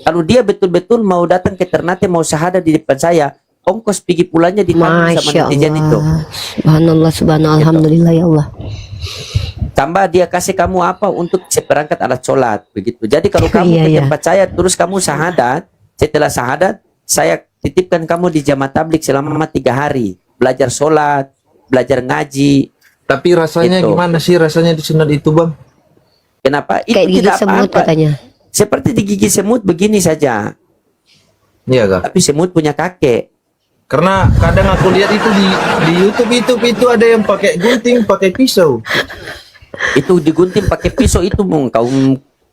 Kalau dia betul-betul mau datang ke Ternate, mau syahadat di depan saya, ongkos pergi pulangnya ditanggung sama Masya netizen itu. Allah. Subhanallah, subhanallah, alhamdulillah ya Allah. Tambah dia kasih kamu apa untuk seperangkat alat sholat begitu. Jadi kalau kamu Iya, ke iya. tempat saya terus kamu syahadat, setelah syahadat saya titipkan kamu di jamaah tablik selama 3 hari, belajar sholat, belajar ngaji. Tapi rasanya Gitu. gimana sih rasanya disunat itu, Bang? Kenapa? Itu Kayak gigi tidak semut apa-apa. katanya. Seperti digigit semut begini saja. Iya, Kak. Tapi semut punya kakek. Karena kadang aku lihat itu di YouTube itu ada yang pakai gunting, pakai pisau. Itu digunting pakai pisau itu, Mung.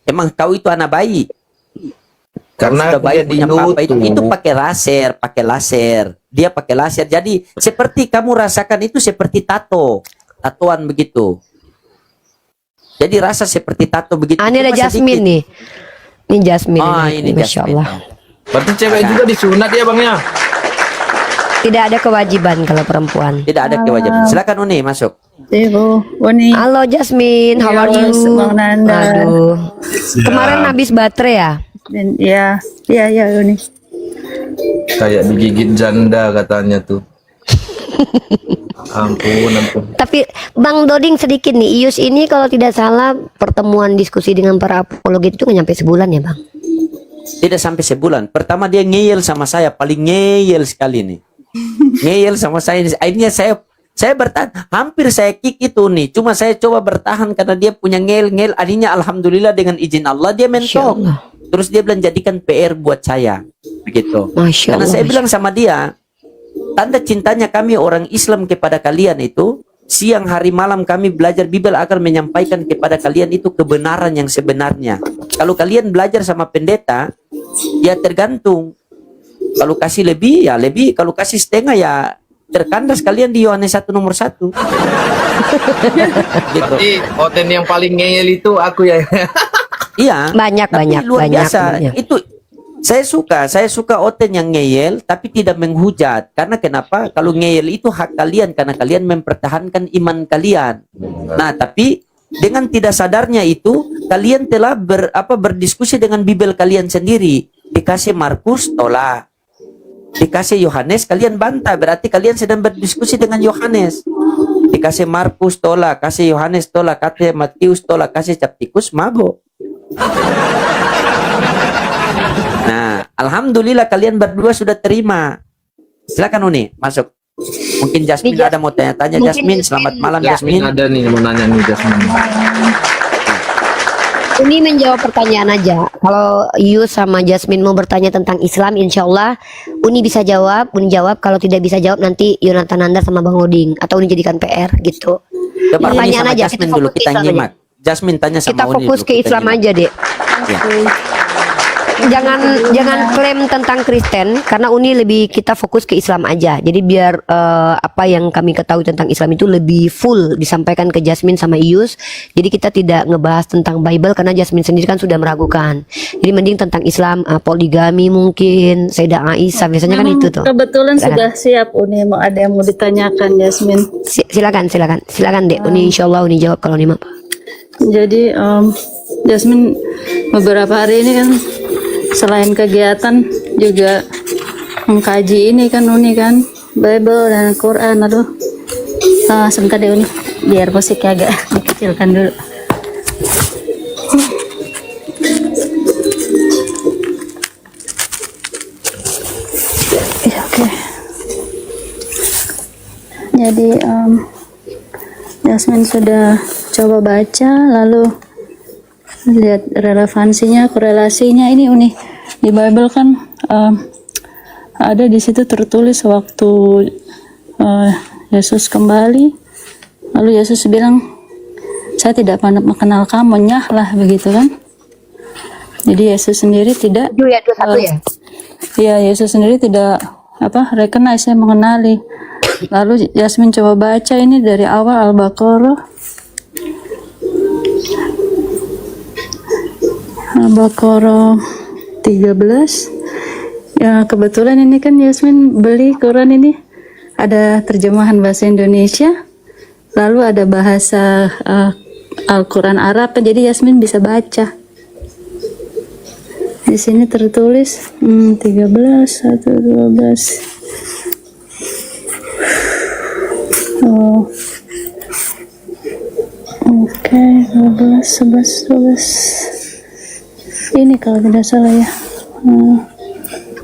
Emang kau itu anak bayi. Karena Sudah aku bayi lihat di punya papa itu YouTube. pakai laser. Dia pakai laser. Jadi seperti kamu rasakan itu seperti tatoan begitu. Jadi rasa seperti tato begitu. Ini ada Cuma Jasmine sedikit. nih. Ini Jasmine. Ini Masya Jasmine. Allah. Berarti cewek juga disunat ya, Bang ya? Tidak ada kewajiban kalau perempuan. Tidak ada kewajiban. Silakan Uni masuk. Ibu, Uni. Halo Jasmine, how are you? Bang Nanda. Aduh. Kemarin habis baterai ya? Dan ya, Uni. Kayak digigit janda katanya tuh. Ampun. Tapi Bang Doding sedikit nih, Ius ini kalau tidak salah pertemuan diskusi dengan para apologet itu nggak nyampe sebulan ya Bang? Tidak sampai sebulan. Pertama dia ngeyel sama saya, paling ngeyel sekali nih. Ngeyel sama saya. Akhirnya saya bertahan, hampir saya kick itu nih. Cuma saya coba bertahan karena dia punya ngeyel. Akhirnya alhamdulillah dengan izin Allah dia mentok. Allah. Terus dia bilang jadikan PR buat saya. Begitu. Masya Karena Allah. saya bilang sama dia, tanda cintanya kami orang Islam kepada kalian itu, siang hari malam kami belajar Bible agar menyampaikan kepada kalian itu kebenaran yang sebenarnya. Kalau kalian belajar sama pendeta, ya tergantung. Kalau kasih lebih, ya lebih. Kalau kasih setengah, ya terkandas kalian di Yohanes 1 nomor 1. Gitu. Berarti Oten yang paling ngeyel itu aku ya. Iya. Banyak, tapi banyak, luar banyak, biasa. banyak. Itu saya suka Oten yang ngeyel tapi tidak menghujat. Karena kenapa? Kalau ngeyel itu hak kalian karena kalian mempertahankan iman kalian. Nah, tapi dengan tidak sadarnya itu kalian telah berdiskusi dengan Bible kalian sendiri. Dikasih Markus tolak. Dikasih Yohanes kalian bantah, berarti kalian sedang berdiskusi dengan Yohanes. Dikasih Markus tolak, kasih Yohanes tolak, kasih Matius tolak, kasih Captikus mabok. Nah, alhamdulillah kalian berdua sudah terima. Silakan Uni, masuk. Mungkin Jasmine Ini ada mau tanya-tanya. mungkin Jasmine, selamat malam ya. Jasmine. Ada nih mau nanya nih Jasmine. Ini menjawab pertanyaan aja. Kalau Ius sama Jasmine mau bertanya tentang Islam, insya Allah Uni bisa jawab. Uni jawab. Kalau tidak bisa jawab nanti Yonatan Nanda sama Bang Oding atau Uni jadikan PR gitu. Coba Uni Pertanyaan sama aja. Jasmine Kita dulu fokus ke kita Islam nyimak. Jasmine tanya sama Kita Uni fokus dulu, ke kita Islam nyimak. aja deh. Ya. Jangan klaim tentang Kristen karena Uni lebih kita fokus ke Islam aja. Jadi biar apa yang kami ketahui tentang Islam itu lebih full disampaikan ke Jasmine sama Ius. Jadi kita tidak ngebahas tentang Bible karena Jasmine sendiri kan sudah meragukan. Jadi mending tentang Islam, poligami mungkin, Sayyidah Aisyah biasanya kan itu tuh. Kebetulan Silakan. sudah siap Uni, mau ada yang mau ditanyakan Jasmine. Silakan deh. Uni insyaallah Uni jawab kalau Uni mah. Jadi Jasmine beberapa hari ini kan selain kegiatan juga mengkaji ini kan Uni kan Bible dan Quran. Aduh, sebentar deh Uni, biar musiknya agak dikecilkan dulu. Ya, oke. Jadi Jasmine sudah coba baca, lalu lihat relevansinya, korelasinya. Ini Uni di Bible kan ada di situ tertulis waktu Yesus kembali, lalu Yesus bilang, saya tidak pernah mengenal kamu, nyahlah, begitu kan. Jadi Yesus sendiri tidak ya Yesus sendiri tidak recognize, saya mengenali. Lalu Jasmine coba baca ini dari awal Al-Baqarah 13. Ya kebetulan ini kan Jasmine beli Quran ini ada terjemahan bahasa Indonesia, lalu ada bahasa Al-Quran Arab, jadi Jasmine bisa baca. Di sini tertulis 13, 1, 12. Oh. Oke, 12, 11, 12. Ini kalau tidak salah ya.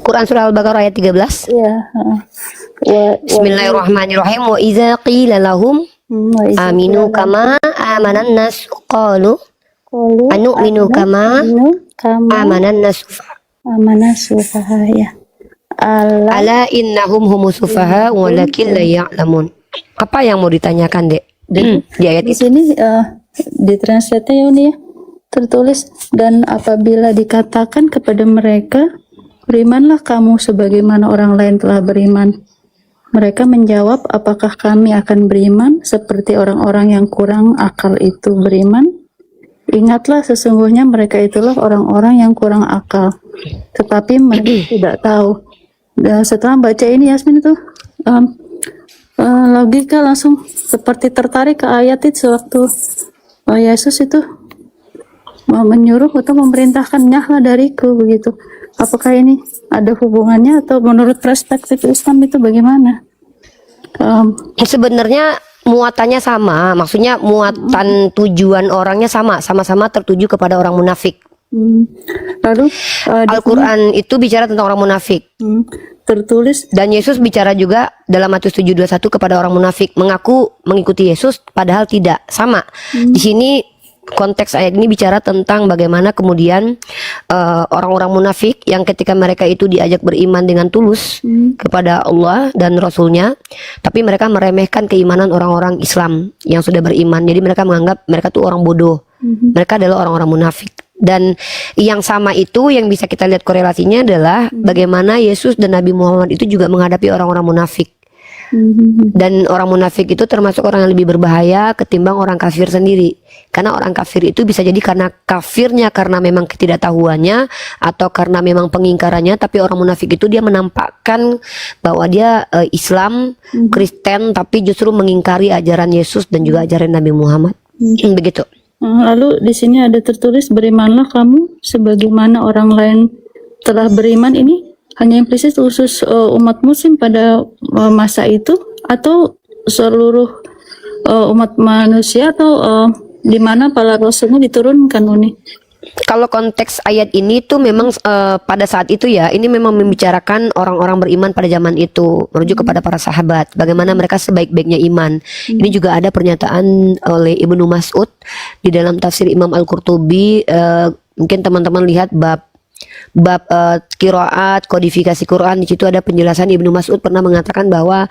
Quran surah Al-Baqarah ayat 13. Iya, Bismillahirrahmanirrahim. Wa idza qila lahum aminu kama amanan nas qalu anu'minu kama amanan nas amanah sufaha ya. ala innahum humus sufaha walakin la ya'lamun. Apa yang mau ditanyakan, Dek? Di ayat Di itu. sini di translate ya ini ya, tertulis, dan apabila dikatakan kepada mereka, berimanlah kamu sebagaimana orang lain telah beriman. Mereka menjawab, apakah kami akan beriman seperti orang-orang yang kurang akal itu beriman? Ingatlah, sesungguhnya mereka itulah orang-orang yang kurang akal, tetapi mereka tidak tahu. Dan setelah baca ini Yasmin itu logika langsung seperti tertarik ke ayat itu waktu Yesus itu menyuruh atau memerintahkan, nyahlah dariku, begitu. Apakah ini ada hubungannya atau menurut perspektif Islam itu bagaimana? Sebenarnya muatannya sama, maksudnya muatan tujuan orangnya sama-sama tertuju kepada orang munafik. Lalu Al-Quran itu bicara tentang orang munafik. tertulis Dan Yesus bicara juga dalam Matius 7:21 kepada orang munafik, mengaku mengikuti Yesus padahal tidak, sama. Di sini konteks ayat ini bicara tentang bagaimana kemudian orang-orang munafik yang ketika mereka itu diajak beriman dengan tulus kepada Allah dan Rasulnya, tapi mereka meremehkan keimanan orang-orang Islam yang sudah beriman. Jadi mereka menganggap mereka tuh orang bodoh. Mereka adalah orang-orang munafik. Dan yang sama itu yang bisa kita lihat korelasinya adalah bagaimana Yesus dan Nabi Muhammad itu juga menghadapi orang-orang munafik. Dan orang munafik itu termasuk orang yang lebih berbahaya ketimbang orang kafir sendiri. Karena orang kafir itu bisa jadi karena kafirnya, karena memang ketidaktahuannya, atau karena memang pengingkarannya. Tapi orang munafik itu dia menampakkan bahwa dia Islam, Kristen, tapi justru mengingkari ajaran Yesus dan juga ajaran Nabi Muhammad. Begitu. lalu di sini ada tertulis, berimanlah kamu sebagaimana orang lain telah beriman. Ini hanya implisit khusus umat muslim pada masa itu, atau seluruh umat manusia, atau di mana para rasulnya diturunkan, Uni? Kalau konteks ayat ini tuh memang pada saat itu ya, ini memang membicarakan orang-orang beriman pada zaman itu, merujuk kepada para sahabat, bagaimana mereka sebaik-baiknya iman. Ini juga ada pernyataan oleh Ibnu Mas'ud di dalam tafsir Imam Al-Qurtubi. Mungkin teman-teman lihat bab qiraat, kodifikasi Quran, di situ ada penjelasan. Ibnu Mas'ud pernah mengatakan bahwa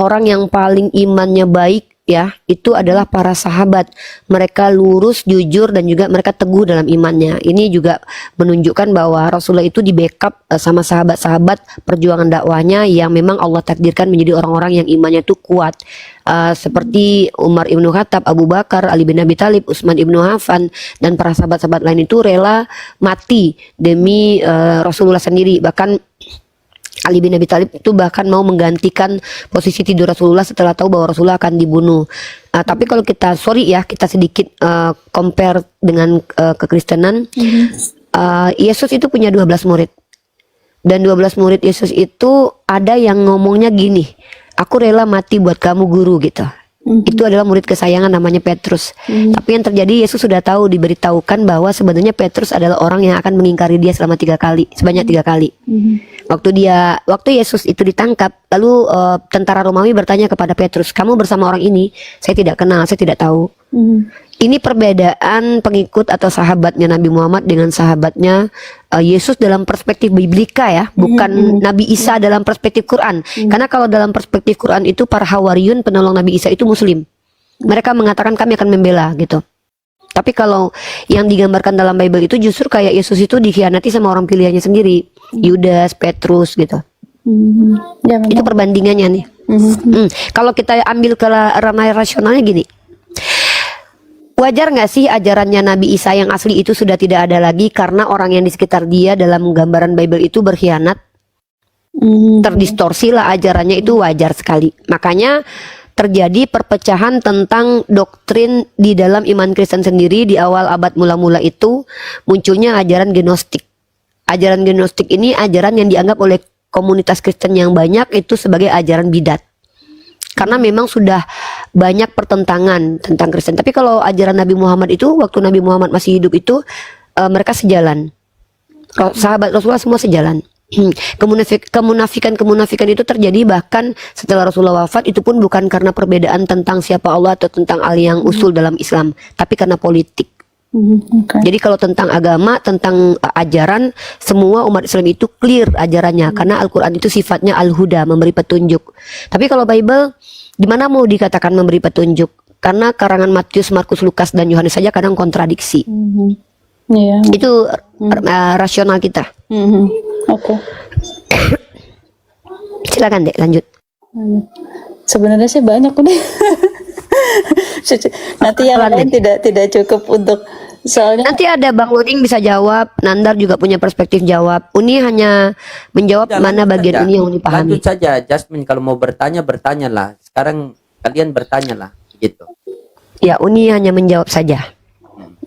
orang yang paling imannya baik ya, itu adalah para sahabat. Mereka lurus, jujur, dan juga mereka teguh dalam imannya. Ini juga menunjukkan bahwa Rasulullah itu di backup sama sahabat-sahabat perjuangan dakwahnya yang memang Allah takdirkan menjadi orang-orang yang imannya itu kuat. Seperti Umar ibnu Khattab, Abu Bakar, Ali bin Abi Thalib, Utsman ibnu Affan, dan para sahabat-sahabat lain itu rela mati demi Rasulullah sendiri. Bahkan Ali bin Abi Thalib itu bahkan mau menggantikan posisi tidur Rasulullah setelah tahu bahwa Rasulullah akan dibunuh. Tapi kalau kita kita sedikit compare dengan kekristenan, Yesus itu punya 12 murid. Dan 12 murid Yesus itu ada yang ngomongnya gini, aku rela mati buat kamu guru, gitu. Itu adalah murid kesayangan namanya Petrus. Tapi yang terjadi, Yesus sudah tahu, diberitahukan bahwa sebenarnya Petrus adalah orang yang akan mengingkari dia selama 3 kali, sebanyak 3 kali. Waktu Yesus itu ditangkap, lalu tentara Romawi bertanya kepada Petrus, kamu bersama orang ini? Saya tidak kenal, saya tidak tahu. Ini perbedaan pengikut atau sahabatnya Nabi Muhammad dengan sahabatnya Yesus dalam perspektif biblika ya, bukan Nabi Isa dalam perspektif Quran. Karena kalau dalam perspektif Quran itu para Hawariyun, penolong Nabi Isa itu Muslim. Mereka mengatakan kami akan membela gitu. Tapi kalau yang digambarkan dalam Bible itu justru kayak Yesus itu dikhianati sama orang pilihannya sendiri, Yudas, Petrus gitu. Ya, Itu perbandingannya nih. Kalau kita ambil ke ranah rasionalnya gini, wajar nggak sih ajarannya Nabi Isa yang asli itu sudah tidak ada lagi karena orang yang di sekitar dia dalam gambaran Bible itu berkhianat? Terdistorsi lah ajarannya, itu wajar sekali. Makanya terjadi perpecahan tentang doktrin di dalam iman Kristen sendiri. Di awal abad mula-mula itu munculnya ajaran gnostik. Ajaran gnostik ini ajaran yang dianggap oleh komunitas Kristen yang banyak itu sebagai ajaran bidat. Karena memang sudah banyak pertentangan tentang Kristen. Tapi kalau ajaran Nabi Muhammad itu, waktu Nabi Muhammad masih hidup itu, mereka sejalan. Sahabat Rasulullah semua sejalan. Kemunafikan itu terjadi bahkan setelah Rasulullah wafat, itu pun bukan karena perbedaan tentang siapa Allah atau tentang al yang usul dalam Islam, tapi karena politik. Jadi kalau tentang agama, tentang ajaran, semua umat Islam itu clear ajarannya, karena Al-Quran itu sifatnya al-huda, memberi petunjuk. Tapi kalau Bible, di mana mau dikatakan memberi petunjuk? Karena karangan Matius, Markus, Lukas, dan Yohanes saja kadang kontradiksi. Iya. Itu rasional kita. Oke. Silakan Dek, lanjut. Sebenarnya sih banyak udah. Nanti yang lain tidak cukup untuk, soalnya Nanti ada Bang Luding bisa jawab, Nandar juga punya perspektif jawab. Uni hanya menjawab Udah, mana lanjut bagian saja. Uni yang Uni pahami. Lanjut saja, Jasmine, kalau mau bertanya, bertanyalah. Sekarang kalian bertanyalah, gitu. Ya, Uni hanya menjawab saja.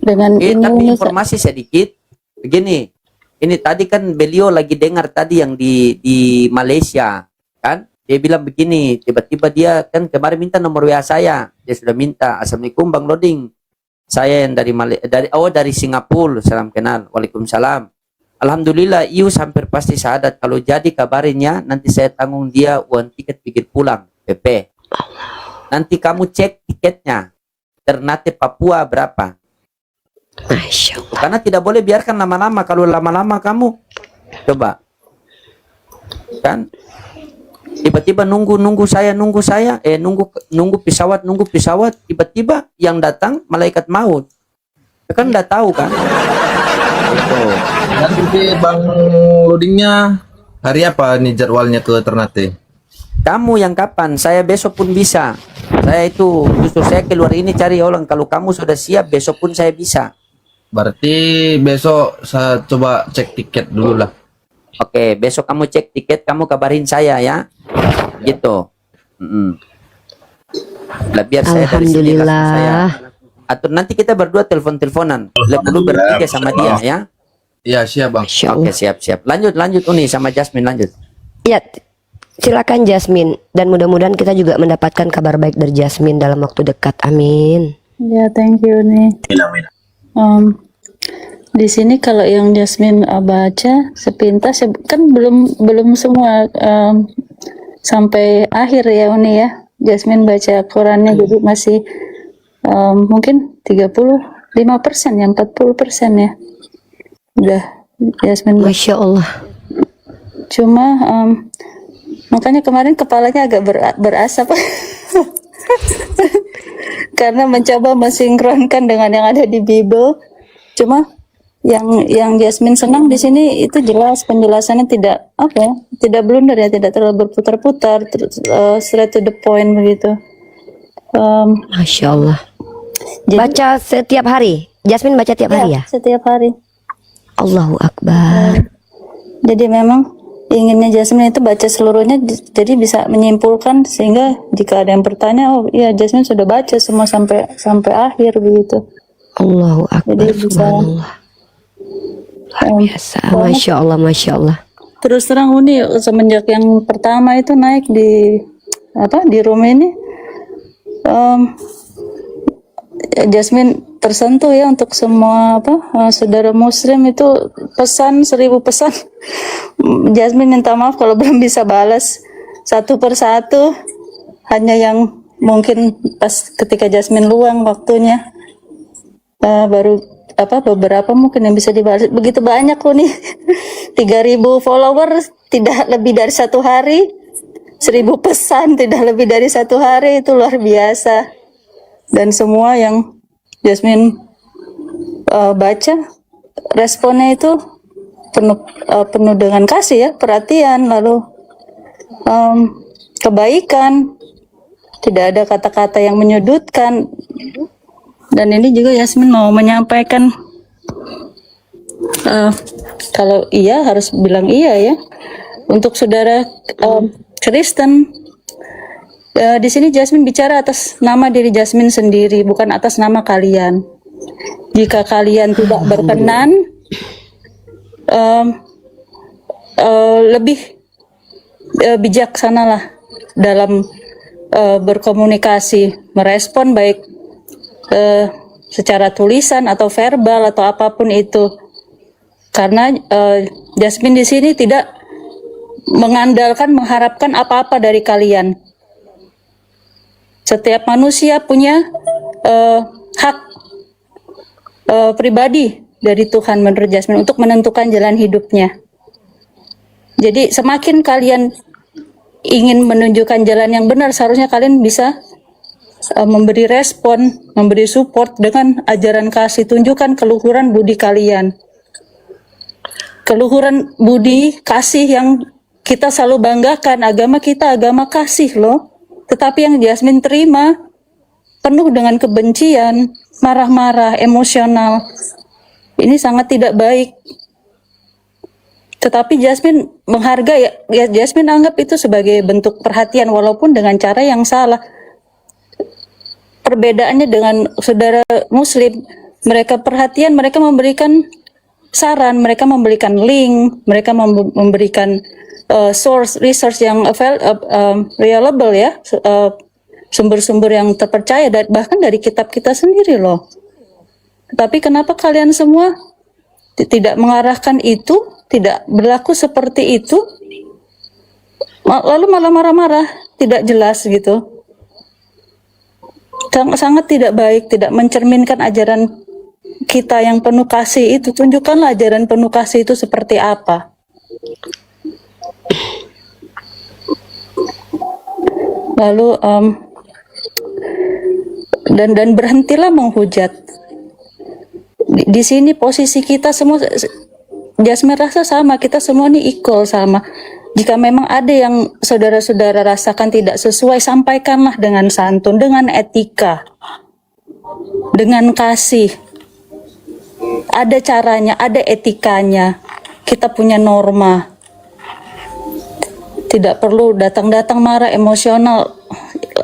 dengan Tapi ini informasi sedikit, begini. Ini tadi kan beliau lagi dengar tadi yang di Malaysia, kan? Dia bilang begini, tiba-tiba dia kan kemarin minta nomor WA saya. Dia sudah minta, Assalamualaikum Bang Loding. Saya yang dari Singapura, salam kenal. Waalaikumsalam. Alhamdulillah, Ius hampir pasti syahadat. Kalau jadi kabarinnya, nanti saya tanggung dia uang tiket pikir pulang, PP. Nanti kamu cek tiketnya, Ternate Papua berapa. Masya Allah. Karena tidak boleh biarkan lama-lama. Kalau lama-lama kamu, coba. Kan? Tiba-tiba nunggu saya, nunggu pesawat, tiba-tiba yang datang malaikat maut. Kan enggak tahu kan? Gitu. Nanti Bang Ludingnya hari apa nih jadwalnya ke Ternate? Kamu yang kapan? Saya besok pun bisa. Saya itu justru saya keluar ini cari orang. Kalau kamu sudah siap, besok pun saya bisa. Berarti besok saya coba cek tiket dulu lah. Oke, besok kamu cek tiket, kamu kabarin saya ya. Gitu. Lah biar saya dari sini langsung saya. Alhamdulillah. Atau nanti kita berdua telepon-teleponan. Lalu bertiga sama dia ya. Iya siap Bang. Masya Oke, Allah. siap. Lanjut Uni sama Jasmine lanjut. Ya, silakan Jasmine. Dan mudah-mudahan kita juga mendapatkan kabar baik dari Jasmine dalam waktu dekat. Amin. ya, thank you nih. Di sini kalau yang Jasmine baca sepintas ya, kan belum semua sampai akhir ya Uni ya. Jasmine baca Qurannya jadi masih mungkin 35% ya, 40% ya. Udah Jasmine baca. Masya Allah. Cuma makanya kemarin kepalanya agak berasap karena mencoba mensinkronkan dengan yang ada di Bible. Cuma yang Jasmine senang di sini itu jelas penjelasannya tidak tidak blunder ya, tidak terlalu berputar-putar, straight to the point begitu. Masya Allah. Jadi- Baca setiap hari. Jasmine baca tiap hari ya? Setiap hari. Allahu Akbar. Jadi memang inginnya Jasmine itu baca seluruhnya, jadi bisa menyimpulkan, sehingga jika ada yang bertanya, oh iya Jasmine sudah baca semua sampai akhir begitu. Allahu Akbar. Jadi bisa- Subhanallah. Luar biasa. Masya Allah, Masya Allah. Terus terang Uni semenjak yang pertama itu naik di room ini, Jasmine tersentuh ya untuk semua saudara Muslim itu pesan 1000 pesan. Jasmine minta maaf kalau belum bisa balas satu persatu, hanya yang mungkin pas ketika Jasmine luang waktunya baru beberapa mungkin yang bisa dibalas. Begitu banyak nih 3000 follower tidak lebih dari satu hari, 1000 pesan tidak lebih dari satu hari, itu luar biasa. Dan semua yang Jasmine baca responnya itu penuh dengan kasih ya, perhatian, lalu kebaikan, tidak ada kata-kata yang menyudutkan. Dan ini juga Jasmine mau menyampaikan kalau iya harus bilang iya ya. Untuk saudara Kristen Di sini Jasmine bicara atas nama diri Jasmine sendiri, bukan atas nama kalian. Jika kalian tidak berkenan, lebih bijaksanalah dalam berkomunikasi, merespon baik secara tulisan atau verbal atau apapun itu. Karena Jasmine di sini tidak mengharapkan apa-apa dari kalian. Setiap manusia punya hak pribadi dari Tuhan menurut Jasmine untuk menentukan jalan hidupnya. Jadi semakin kalian ingin menunjukkan jalan yang benar, seharusnya kalian bisa memberi respon, memberi support dengan ajaran kasih. Tunjukkan keluhuran budi kalian. Keluhuran budi kasih yang kita selalu banggakan. Agama kita agama kasih loh. Tetapi yang Jasmine terima penuh dengan kebencian, marah-marah, emosional. Ini sangat tidak baik. Tetapi Jasmine menghargai, ya Jasmine anggap itu sebagai bentuk perhatian walaupun dengan cara yang salah. Perbedaannya dengan saudara Muslim, mereka perhatian, mereka memberikan saran, mereka memberikan link, mereka memberikan source research yang reliable ya, sumber-sumber yang terpercaya, bahkan dari kitab kita sendiri loh. Tapi kenapa kalian semua tidak mengarahkan itu, tidak berlaku seperti itu, lalu malah marah-marah, tidak jelas gitu. Sangat tidak baik, tidak mencerminkan ajaran kita yang penuh kasih itu. Tunjukkanlah ajaran penuh kasih itu seperti apa. Lalu dan berhentilah menghujat. Di sini posisi kita semua, Jasmine rasa sama, kita semua nih equal sama. Jika memang ada yang saudara-saudara rasakan tidak sesuai, sampaikanlah dengan santun, dengan etika, dengan kasih. Ada caranya, ada etikanya. Kita punya norma. Tidak perlu datang-datang marah, emosional.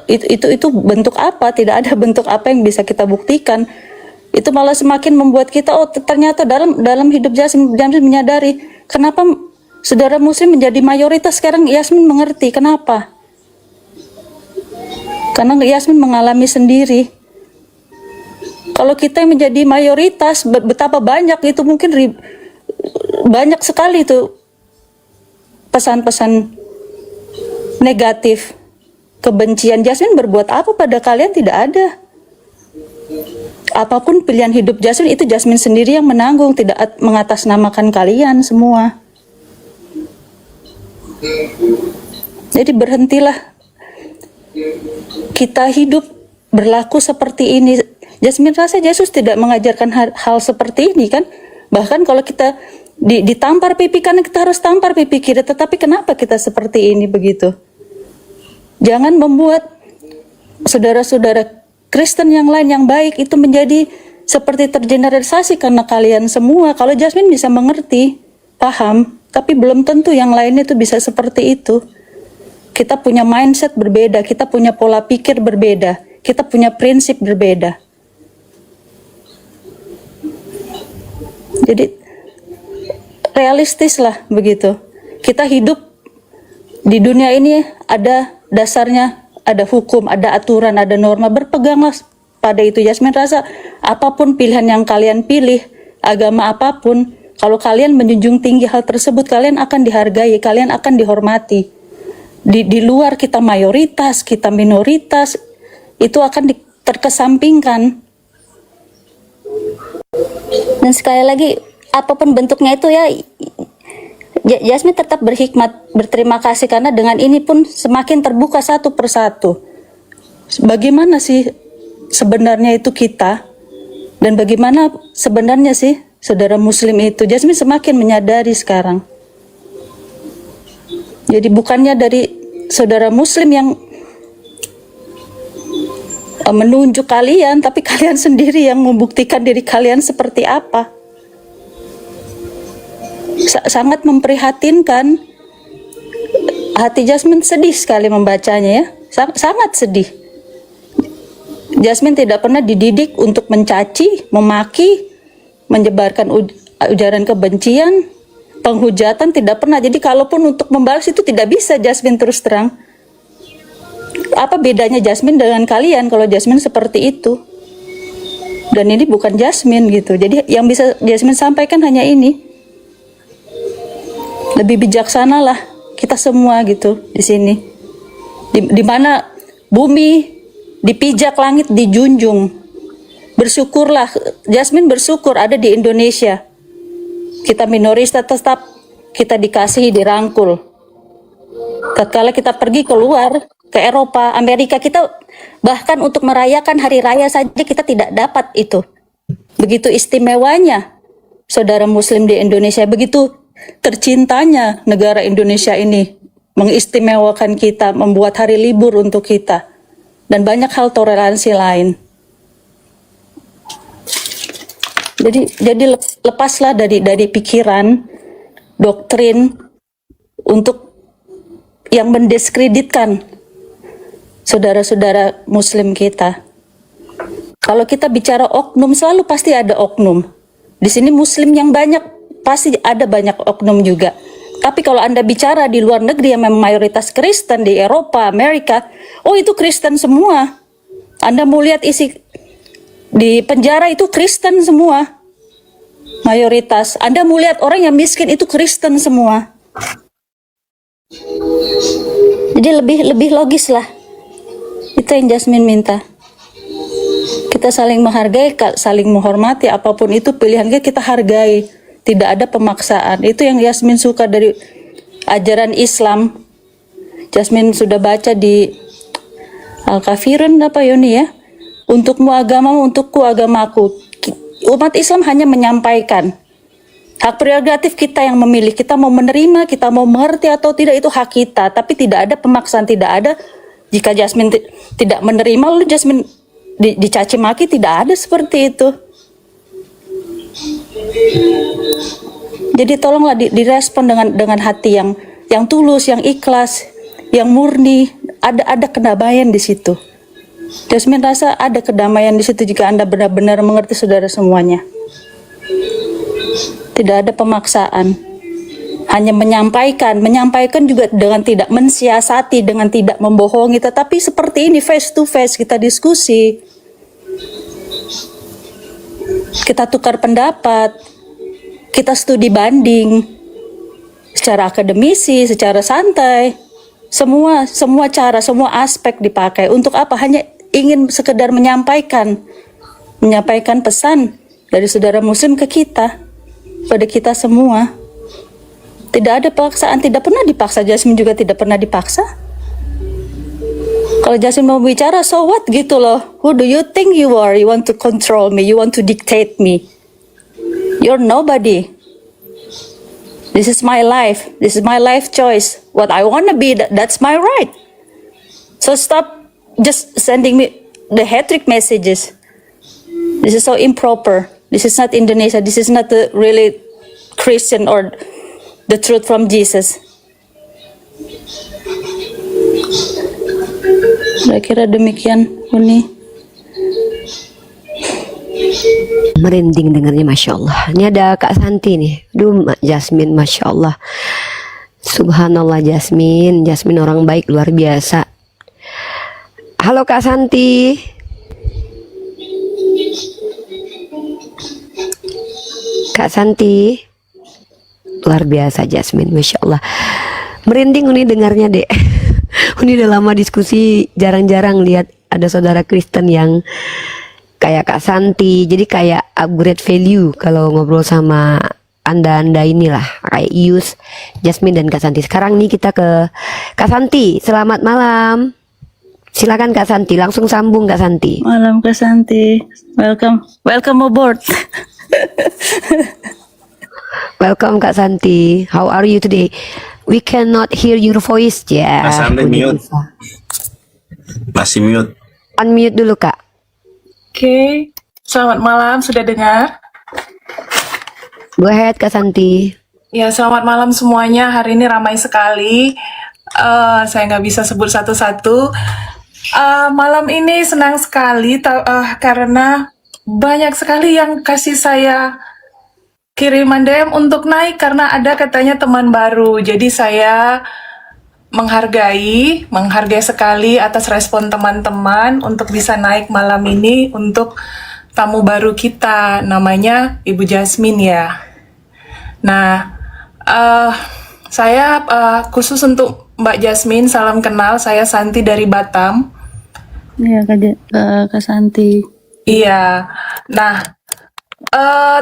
Itu bentuk apa? Tidak ada bentuk apa yang bisa kita buktikan. Itu malah semakin membuat kita, oh ternyata dalam hidup Jasmine menyadari kenapa saudara Muslim menjadi mayoritas. Sekarang Yasmin mengerti kenapa. Karena Yasmin mengalami sendiri. Kalau kita yang menjadi mayoritas, betapa banyak itu, mungkin banyak sekali itu pesan-pesan negatif, kebencian. Jasmine berbuat apa pada kalian? Tidak ada. Apapun pilihan hidup Jasmine, itu Jasmine sendiri yang menanggung, tidak mengatasnamakan kalian semua. Jadi berhentilah kita hidup berlaku seperti ini. Jasmine rasa Yesus tidak mengajarkan hal seperti ini kan. Bahkan kalau kita ditampar pipi kanan, kita harus tampar pipi kiri. Tetapi kenapa kita seperti ini begitu? Jangan membuat saudara-saudara Kristen yang lain yang baik itu menjadi seperti tergeneralisasi karena kalian semua. Kalau Jasmine bisa mengerti, paham, tapi belum tentu yang lainnya itu bisa seperti itu. Kita punya mindset berbeda, kita punya pola pikir berbeda, kita punya prinsip berbeda. Jadi realistis lah begitu. Kita hidup di dunia ini, ada dasarnya, ada hukum, ada aturan, ada norma. Berpeganglah pada itu. Jasmine rasa apapun pilihan yang kalian pilih, agama apapun, kalau kalian menjunjung tinggi hal tersebut, kalian akan dihargai, kalian akan dihormati. Di luar kita mayoritas, kita minoritas, itu akan terkesampingkan. Dan sekali lagi, apapun bentuknya itu ya, Jasmine tetap berhikmat, berterima kasih karena dengan ini pun semakin terbuka satu persatu. Bagaimana sih sebenarnya itu kita, dan bagaimana sebenarnya sih saudara Muslim itu. Jasmine semakin menyadari sekarang. Jadi bukannya dari saudara Muslim yang menunjuk kalian, tapi kalian sendiri yang membuktikan diri kalian seperti apa. Sangat memprihatinkan. Hati Jasmine sedih sekali membacanya ya. sangat sedih. Jasmine tidak pernah dididik untuk mencaci, memaki, menyebarkan ujaran kebencian, penghujatan, tidak pernah. Jadi kalaupun untuk membalas itu tidak bisa Jasmine, terus terang. Apa bedanya Jasmine dengan kalian kalau Jasmine seperti itu? Dan ini bukan Jasmine gitu. Jadi yang bisa Jasmine sampaikan hanya ini. Lebih bijaksana lah kita semua gitu di sini. Di mana bumi dipijak, langit dijunjung. Bersyukurlah, Jasmine bersyukur ada di Indonesia. Kita minoritas tetap kita dikasihi, dirangkul. Tatkala kita pergi keluar ke Eropa, Amerika, kita bahkan untuk merayakan hari raya saja kita tidak dapat itu. Begitu istimewanya saudara Muslim di Indonesia, begitu tercintanya negara Indonesia ini mengistimewakan kita, membuat hari libur untuk kita. Dan banyak hal toleransi lain. Jadi lepaslah dari pikiran, doktrin untuk yang mendiskreditkan saudara-saudara Muslim kita. Kalau kita bicara oknum, selalu pasti ada oknum. Di sini Muslim yang banyak, pasti ada banyak oknum juga. Tapi kalau Anda bicara di luar negeri yang memang mayoritas Kristen, di Eropa, Amerika, oh itu Kristen semua. Anda mau lihat isi di penjara itu Kristen semua. Mayoritas. Anda mau lihat orang yang miskin itu Kristen semua. Jadi lebih logis lah. Itu yang Jasmine minta. Kita saling menghargai, saling menghormati, apapun itu pilihan kita hargai. Tidak ada pemaksaan. Itu yang Jasmine suka dari ajaran Islam. Jasmine sudah baca di Al-Kafirun apa Yoni ya. Untukmu agamamu, untukku agamaku. Umat Islam hanya menyampaikan. Hak prerogatif kita yang memilih. Kita mau menerima, kita mau mengerti atau tidak, itu hak kita. Tapi tidak ada pemaksaan, tidak ada. Jika Jasmine tidak menerima, lalu Jasmine dicaci maki, tidak ada seperti itu. Jadi tolonglah direspon dengan hati yang tulus, yang ikhlas, yang murni. Ada kedamaian di situ. Jasmine rasa ada kedamaian di situ jika Anda benar-benar mengerti saudara semuanya. Tidak ada pemaksaan. Hanya menyampaikan juga dengan tidak mensiasati, dengan tidak membohongi, tetapi seperti ini face to face kita diskusi. Kita tukar pendapat, kita studi banding secara akademisi, secara santai, semua cara, semua aspek dipakai. Untuk apa? Hanya ingin sekedar menyampaikan pesan dari saudara Muslim ke kita, pada kita semua. Tidak ada paksaan, tidak pernah dipaksa. Jasmine juga tidak pernah dipaksa. Kalau Jasmine mau bicara, so what gitu loh. Who do you think you are? You want to control me, you want to dictate me. You're nobody. This is my life. This is my life choice. What I want to be, that's my right. So stop just sending me the hat-trick messages. This is so improper. This is not Indonesia. This is not the really Christian or the truth from Jesus. Kira-kira demikian, Uni. Merinding dengarnya, Masya Allah. Ini ada Kak Santi nih. Aduh, Jasmine, Masya Allah. Subhanallah, Jasmine orang baik luar biasa. Halo Kak Santi. Kak Santi, luar biasa Jasmine, Masya Allah. Merinding Uni dengarnya dek. Uni udah lama diskusi, jarang-jarang lihat ada saudara Kristen yang kayak Kak Santi. Jadi kayak upgrade value kalau ngobrol sama anda inilah, kayak Ius, Jasmine dan Kak Santi. Sekarang nih kita ke Kak Santi. Selamat malam. Silakan Kak Santi, langsung sambung Kak Santi. Malam Kak Santi. Welcome aboard. Welcome Kak Santi. How are you today? We cannot hear your voice ya. Sampai mute. Masih mute. Unmute dulu Kak. Oke, selamat malam, sudah dengar? Go ahead Kak Santi. Ya, selamat malam semuanya. Hari ini ramai sekali. Saya nggak bisa sebut satu-satu. Malam ini senang sekali karena banyak sekali yang kasih saya kiriman DM untuk naik karena ada katanya teman baru. Jadi saya menghargai sekali atas respon teman-teman untuk bisa naik malam ini untuk tamu baru kita, namanya Ibu Jasmine ya. Nah, saya khusus untuk Mbak Jasmine, salam kenal, saya Santi dari Batam. Iya, Kak Santi. Iya, nah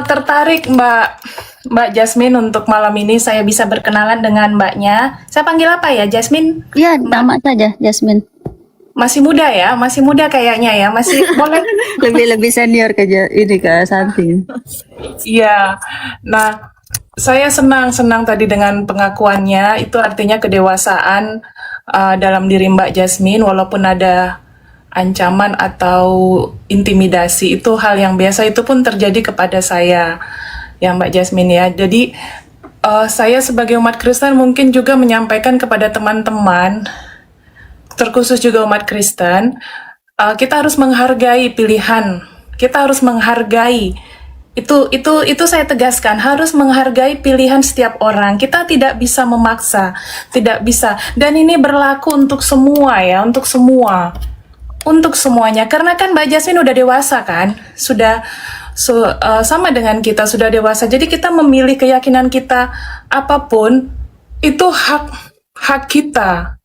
tertarik Mbak Jasmine untuk malam ini saya bisa berkenalan dengan Mbaknya. Saya panggil apa ya, Jasmine? Iya, nama saja Jasmine. Masih muda ya, masih muda kayaknya ya, masih boleh. Lebih senior ini Kak Santi. Iya, nah saya senang tadi dengan pengakuannya. Itu artinya kedewasaan dalam diri Mbak Jasmine, walaupun ada ancaman atau intimidasi, itu hal yang biasa, itu pun terjadi kepada saya ya Mbak Jasmine ya. Jadi saya sebagai umat Kristen mungkin juga menyampaikan kepada teman-teman, terkhusus juga umat Kristen, kita harus menghargai pilihan, kita harus menghargai, itu saya tegaskan, harus menghargai pilihan setiap orang. Kita tidak bisa memaksa, tidak bisa, dan ini berlaku untuk semua ya, untuk semuanya, karena kan Mbak Jasmine udah dewasa kan, sudah sama dengan kita, sudah dewasa. Jadi kita memilih keyakinan kita apapun, itu hak kita.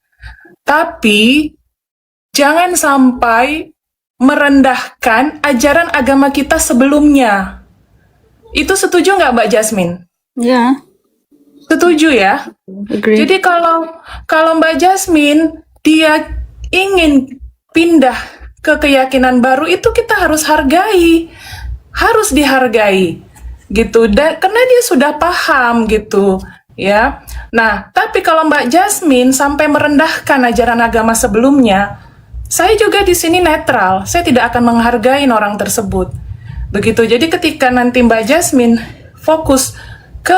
Tapi jangan sampai merendahkan ajaran agama kita sebelumnya. Itu setuju nggak Mbak Jasmine? Ya. Setuju ya? Agree. Jadi kalau Mbak Jasmine dia ingin pindah ke keyakinan baru, itu kita harus hargai, harus dihargai gitu, dan karena dia sudah paham gitu ya. Nah, tapi kalau Mbak Jasmine sampai merendahkan ajaran agama sebelumnya, saya juga di sini netral, saya tidak akan menghargai orang tersebut begitu. Jadi ketika nanti Mbak Jasmine fokus ke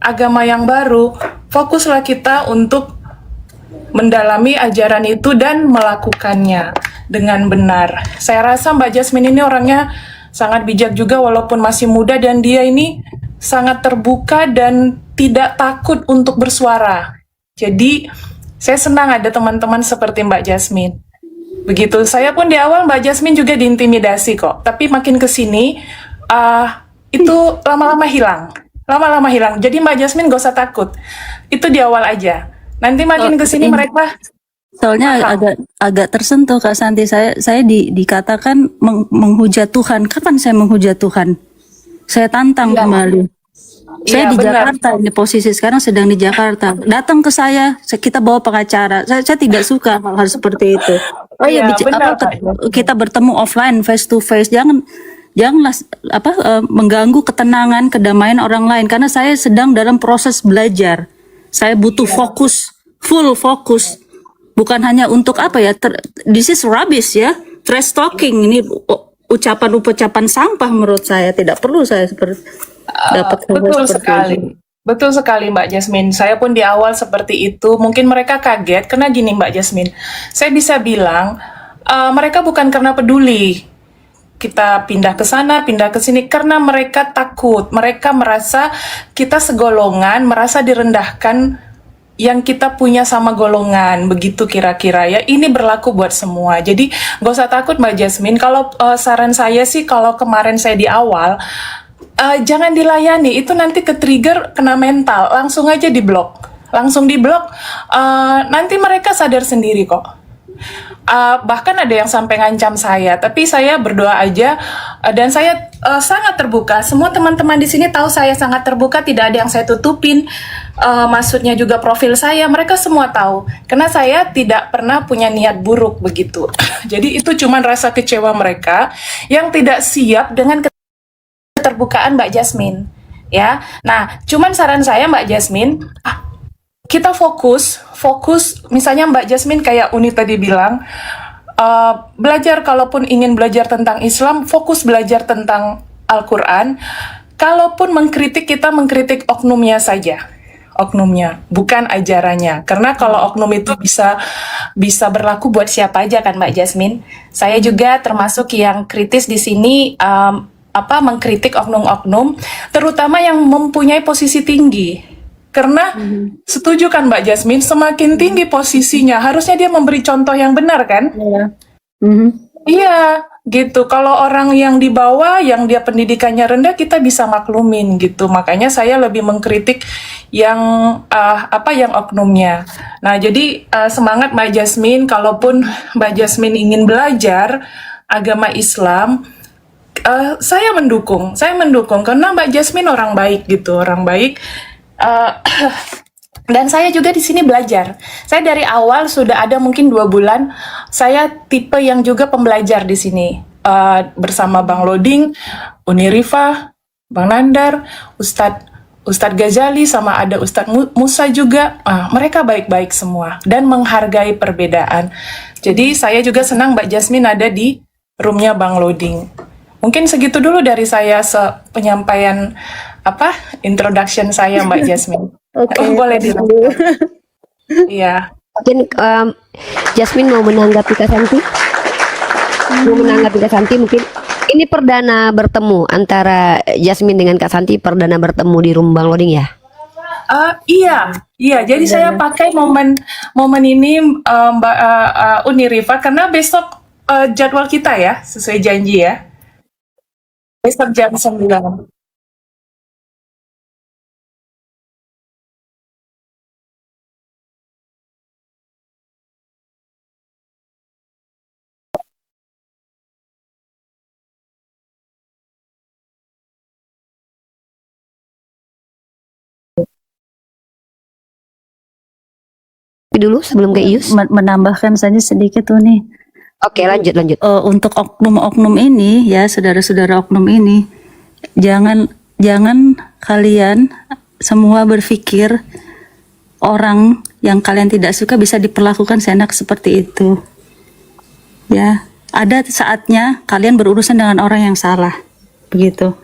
agama yang baru, fokuslah kita untuk mendalami ajaran itu dan melakukannya dengan benar. Saya rasa Mbak Jasmine ini orangnya sangat bijak juga walaupun masih muda, dan dia ini sangat terbuka dan tidak takut untuk bersuara. Jadi saya senang ada teman-teman seperti Mbak Jasmine. Begitu, saya pun di awal Mbak Jasmine juga diintimidasi kok, tapi makin kesini itu lama-lama hilang. Jadi Mbak Jasmine gak usah takut, itu di awal aja. Nanti makin kesini mereka soalnya agak tersentuh Kak Santi. Saya dikatakan menghujat Tuhan. Kapan saya menghujat Tuhan? Saya tantang kembali. Saya di benar. Jakarta, ini posisi sekarang sedang di Jakarta. Datang ke saya, kita bawa pengacara. Saya tidak suka hal-hal seperti itu. Oh iya, benar, kita bertemu offline, face to face. Janganlah mengganggu ketenangan, kedamaian orang lain. Karena saya sedang dalam proses belajar. Saya butuh fokus, full fokus. Bukan hanya untuk this is rubbish ya, trash talking, ini ucapan-ucapan sampah menurut saya. Tidak perlu saya dapat Betul sekali Mbak Jasmine. Saya pun di awal seperti itu. Mungkin mereka kaget karena gini Mbak Jasmine, saya bisa bilang mereka bukan karena peduli kita pindah ke sana, pindah ke sini, karena mereka takut. Mereka merasa kita segolongan, merasa direndahkan yang kita punya sama golongan, begitu kira-kira ya. Ini berlaku buat semua. Jadi gak usah takut Mbak Jasmine. Kalau saran saya sih, kalau kemarin saya di awal, jangan dilayani, itu nanti ke-trigger, kena mental, langsung aja diblok. Nanti mereka sadar sendiri kok. Bahkan ada yang sampai ngancam saya, tapi saya berdoa aja, dan saya sangat terbuka. Semua teman-teman di sini tahu saya sangat terbuka, tidak ada yang saya tutupin. Maksudnya juga profil saya, mereka semua tahu, karena saya tidak pernah punya niat buruk begitu. Jadi itu cuma rasa kecewa mereka yang tidak siap dengan keterbukaan Mbak Jasmine, ya. Nah, cuman saran saya Mbak Jasmine, kita fokus, misalnya Mbak Jasmine kayak Uni tadi bilang, belajar, kalaupun ingin belajar tentang Islam, fokus belajar tentang Al-Quran. Kalaupun mengkritik, kita mengkritik oknumnya saja. oknumnya, bukan ajarannya. Karena kalau oknum itu bisa berlaku buat siapa aja kan, Mbak Jasmine. Saya juga termasuk yang kritis di sini, mengkritik oknum-oknum, terutama yang mempunyai posisi tinggi. Karena setuju kan Mbak Jasmine, semakin tinggi posisinya, harusnya dia memberi contoh yang benar kan? Iya, gitu. Kalau orang yang di bawah, yang dia pendidikannya rendah, kita bisa maklumin gitu. Makanya saya lebih mengkritik yang yang oknumnya. Nah, jadi semangat Mbak Jasmine. Kalaupun Mbak Jasmine ingin belajar agama Islam, saya mendukung. Saya mendukung karena Mbak Jasmine orang baik gitu, orang baik. Dan saya juga di sini belajar. Saya dari awal sudah ada mungkin 2 bulan. Saya tipe yang juga pembelajar di sini. Bersama Bang Loding, Uni Rifa, Bang Nandar, Ustadz Ghazali, sama ada Ustadz Musa juga. Mereka baik-baik semua dan menghargai perbedaan. Jadi saya juga senang Mbak Jasmine ada di roomnya Bang Loding. Mungkin segitu dulu dari saya penyampaian introduction saya Mbak Jasmine. Oke. Boleh dilanjut. Iya. Mungkin Jasmine mau menanggapi Kak Santi? Mau menanggapi Kak Santi mungkin? Ini perdana bertemu antara Jasmine dengan Kak Santi, perdana bertemu di room Bang Loding ya? Iya. Jadi saya pakai momen ini Mbak Uni Rifa karena besok jadwal kita ya, sesuai janji ya. Besok jam 9. Dulu sebelum ke Ius. Menambahkan saja sedikit tuh nih. Oke, lanjut. Untuk oknum-oknum ini ya, saudara-saudara oknum ini, jangan kalian semua berpikir orang yang kalian tidak suka bisa diperlakukan seenak seperti itu. Ya, ada saatnya kalian berurusan dengan orang yang salah, begitu.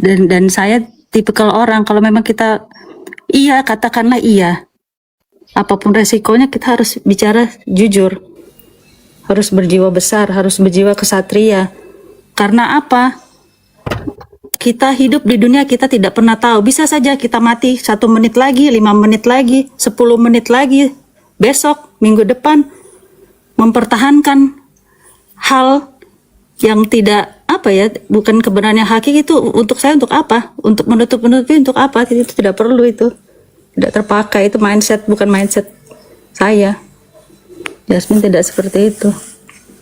Dan saya tipikal orang, kalau memang kita katakanlah iya. Apapun resikonya kita harus bicara jujur. Harus berjiwa besar, harus berjiwa kesatria. Karena apa? Kita hidup di dunia, kita tidak pernah tahu. Bisa saja kita mati 1 menit lagi, 5 menit lagi, 10 menit lagi, besok, minggu depan. Mempertahankan hal yang tidak bukan kebenaran yang hakiki itu untuk saya untuk apa? Untuk menutup-nutupi untuk apa? Itu tidak perlu itu. Tidak terpakai, itu mindset, bukan mindset saya. Jasmine tidak seperti itu.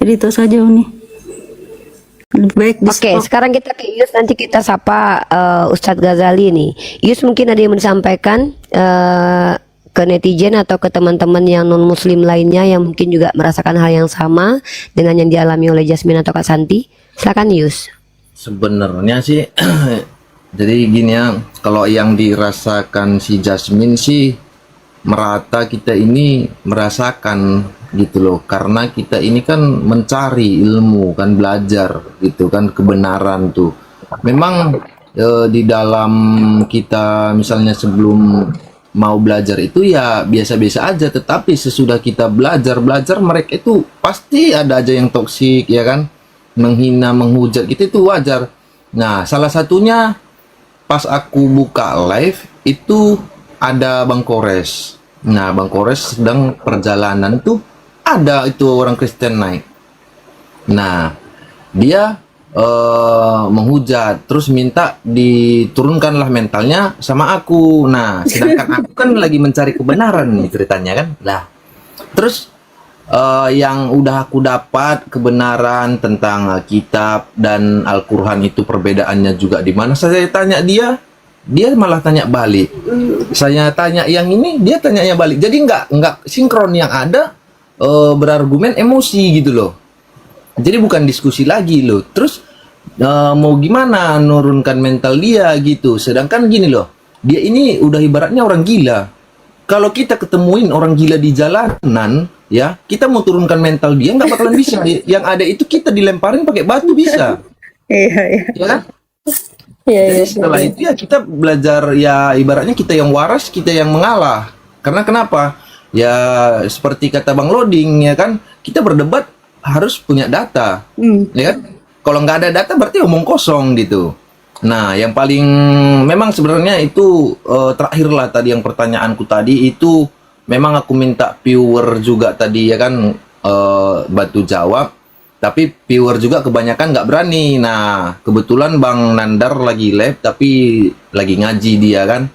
Jadi itu saja Uni. Lebih baik Oke, sekarang kita ke Ius, nanti kita sapa Ustadz Ghazali nih. Ius mungkin ada yang mau disampaikan ke netizen atau ke teman-teman yang non muslim lainnya yang mungkin juga merasakan hal yang sama dengan yang dialami oleh Jasmine atau Kak Santi. Silakan Ius. Sebenarnya sih jadi gini ya, kalau yang dirasakan si Jasmine sih merata kita ini merasakan gitu loh, karena kita ini kan mencari ilmu kan, belajar gitu kan, kebenaran tuh memang di dalam kita misalnya sebelum mau belajar itu ya biasa-biasa aja, tetapi sesudah kita belajar mereka itu pasti ada aja yang toksik ya kan, menghina, menghujat gitu, itu wajar. Nah, salah satunya pas aku buka live itu ada Bang Kores. Nah, Bang Kores sedang perjalanan tuh ada itu orang Kristen naik. Nah, dia menghujat, terus minta diturunkanlah mentalnya sama aku. Nah, sedangkan aku kan lagi mencari kebenaran nih ceritanya kan. Lah, terus yang udah aku dapat kebenaran tentang kitab dan Al-Quran itu perbedaannya juga di mana. Saya tanya dia malah tanya balik. Saya tanya yang ini, dia tanyanya balik. Jadi nggak sinkron, yang ada berargumen emosi gitu loh. Jadi bukan diskusi lagi loh. Terus mau gimana nurunkan mental dia gitu. Sedangkan gini loh, dia ini udah ibaratnya orang gila. Kalau kita ketemuin orang gila di jalanan, ya kita mau turunkan mental dia nggak bakalan bisa. Yang ada itu kita dilemparin pakai batu bisa. Iya. Ya kan? Iya, Jadi setelah itu ya kita belajar, ya ibaratnya kita yang waras, kita yang mengalah. Karena kenapa? Ya seperti kata Bang Loding ya kan, kita berdebat harus punya data, ya kan? Kalau nggak ada data berarti omong kosong gitu. Nah, yang paling memang sebenarnya itu terakhir lah tadi yang pertanyaanku tadi itu memang aku minta viewer juga tadi ya kan bantu jawab. Tapi viewer juga kebanyakan nggak berani. Nah, kebetulan Bang Nandar lagi live tapi lagi ngaji dia kan.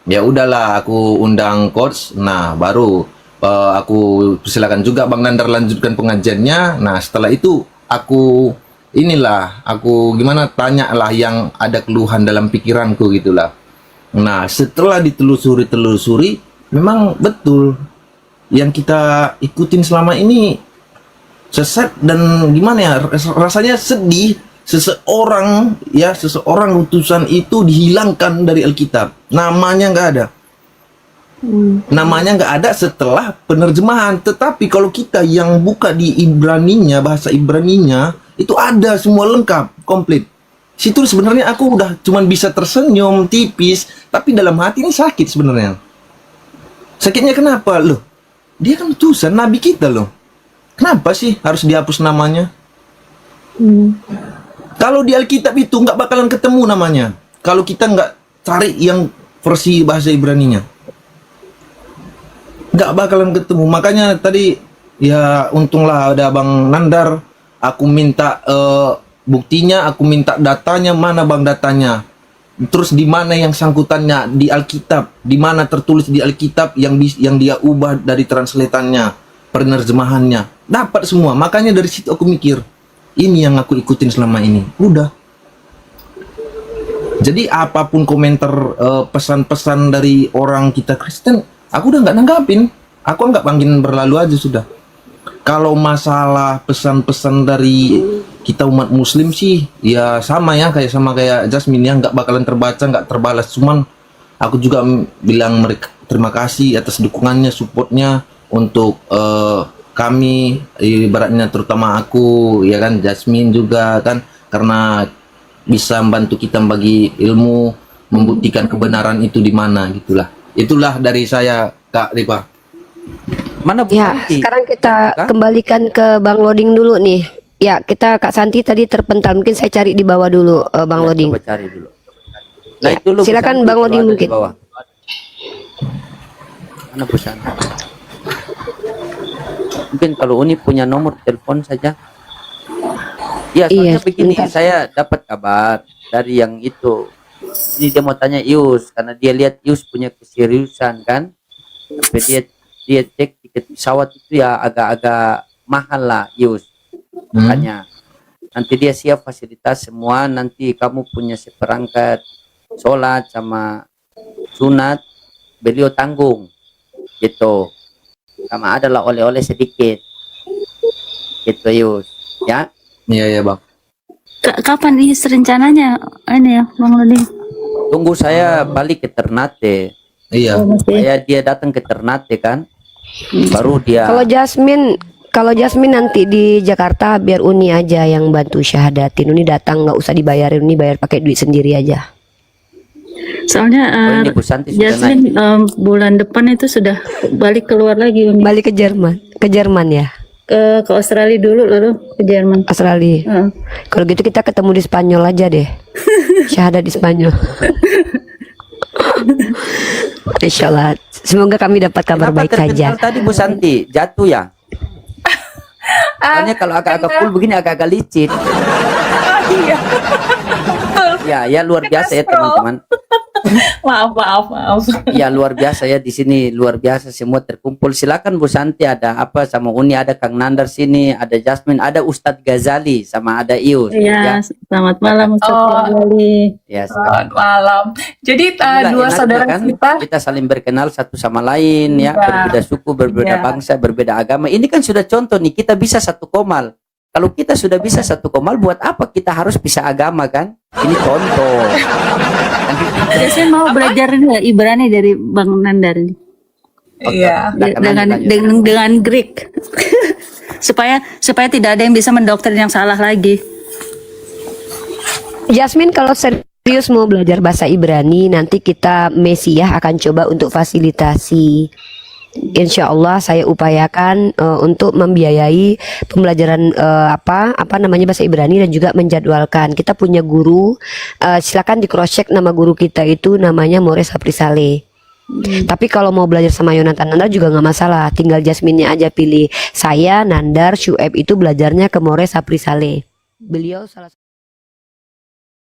Ya udahlah, aku undang coach. Nah, baru aku persilakan juga Bang Nandar lanjutkan pengajiannya. Nah, setelah itu aku gimana tanya lah yang ada keluhan dalam pikiranku gitulah. Nah, setelah ditelusuri, memang betul yang kita ikutin selama ini sesat dan gimana ya, rasanya sedih. Seseorang utusan itu dihilangkan dari Alkitab, namanya nggak ada. Namanya nggak ada setelah penerjemahan. Tetapi kalau kita yang buka di Ibraninya, bahasa Ibraninya itu ada semua lengkap, komplit. Situ sebenarnya aku udah cuman bisa tersenyum tipis, tapi dalam hati ini sakit sebenarnya. Sakitnya kenapa loh? Dia kan utusan nabi kita loh. Kenapa sih harus dihapus namanya? Kalau di Alkitab itu nggak bakalan ketemu namanya. Kalau kita nggak cari yang versi bahasa Ibraninya, nggak bakalan ketemu. Makanya tadi ya untunglah ada Bang Nandar. Aku minta buktinya, aku minta datanya, mana Bang datanya? Terus di mana yang sangkutannya di Alkitab? Di mana tertulis di Alkitab yang dia ubah dari translatannya, penerjemahannya? Dapat semua. Makanya dari situ aku mikir, ini yang aku ikutin selama ini. Udah. Jadi apapun komentar pesan-pesan dari orang kita Kristen, aku udah nggak nanggapin. Aku nggak panggil berlalu aja sudah. Kalau masalah pesan-pesan dari kita umat Muslim sih, ya sama kayak Jasmine yang nggak bakalan terbaca, nggak terbalas. Cuman aku juga bilang mereka terima kasih atas dukungannya, supportnya untuk kami, ibaratnya terutama aku, ya kan, Jasmine juga kan, karena bisa membantu kita bagi ilmu, membuktikan kebenaran itu di mana gitulah. Itulah dari saya, Kak Ripa. Mana Bu Ya, Santi? sekarang kita kembalikan ke Bang Loding dulu nih. Ya, kita Kak Santi tadi terpental. Mungkin saya cari di bawah dulu, Bang Loding. Coba cari dulu. Nah, Ya, itu lu, Bu silakan Santi, Bang kalau Loding ada di mungkin. bawah. Mana Bu Santi? Mungkin kalau Uni punya nomor telepon saja. Ya, soalnya Iya, begini, sebentar. saya dapat kabar dari yang itu. Ini dia mau tanya Ius, karena dia lihat Ius punya keseriusan kan. Sampai dia cek tiket pesawat itu ya agak-agak mahal lah Ius. Makanya nanti dia siap fasilitas semua. Nanti kamu punya seperangkat sholat sama sunat, beliau tanggung gitu. Sama adalah oleh-oleh sedikit gitu Ius ya. Iya Bang. Kapan nih rencananya ini ya Bang Loding? Tunggu saya balik ke Ternate. Iya. Saya dia datang ke Ternate kan, baru dia. Kalau Jasmine nanti di Jakarta biar Uni aja yang bantu syahadatin. Uni datang nggak usah dibayarin, Uni bayar pakai duit sendiri aja. Soalnya ini Bu Santi sudah Jasmine bulan depan itu sudah balik keluar lagi Umi. Balik ke Jerman ya. Ke Australia dulu lalu ke Jerman. Australia. Kalau gitu kita ketemu di Spanyol aja deh. Syahadat di Spanyol. Insyaallah. Semoga kami dapat kabar Kenapa baik terpental saja. tadi Bu Santi jatuh ya? Soalnya kalau agak-agak cool begini agak-agak licin. Iya. Ya luar biasa ya teman-teman. Maaf. Ya luar biasa ya di sini, luar biasa semua terkumpul. Silakan Bu Santi, ada apa sama Uni, ada Kang Nandar sini, ada Jasmine, ada Ustadz Ghazali sama ada Ius. Iya, selamat malam Ustaz Ghazali. Ya, Selamat malam. Jadi inilah dua enaknya saudara kan, kita saling berkenal satu sama lain ya, berbeda suku, berbeda bangsa, berbeda agama. Ini kan sudah contoh nih, kita bisa satu komal. Kalau kita sudah bisa satu komal, buat apa kita harus pisah agama kan? Ini contoh. Jadi saya mau belajar ini ya, Ibrani dari Bang Nandar ini. Iya. Dengan Greek. supaya tidak ada yang bisa mendoktrin yang salah lagi. Jasmine kalau serius mau belajar bahasa Ibrani, nanti kita Mesiyah akan coba untuk fasilitasi. Insya Allah saya upayakan untuk membiayai pembelajaran apa namanya bahasa Ibrani dan juga menjadwalkan. Kita punya guru, silakan di cross check nama guru kita itu namanya Mores Saprisale. Tapi kalau mau belajar sama Yonatan Nandar juga nggak masalah, tinggal Jasminnya aja pilih. Saya Nandar Syueb itu belajarnya ke Mores Saprisale. Beliau salah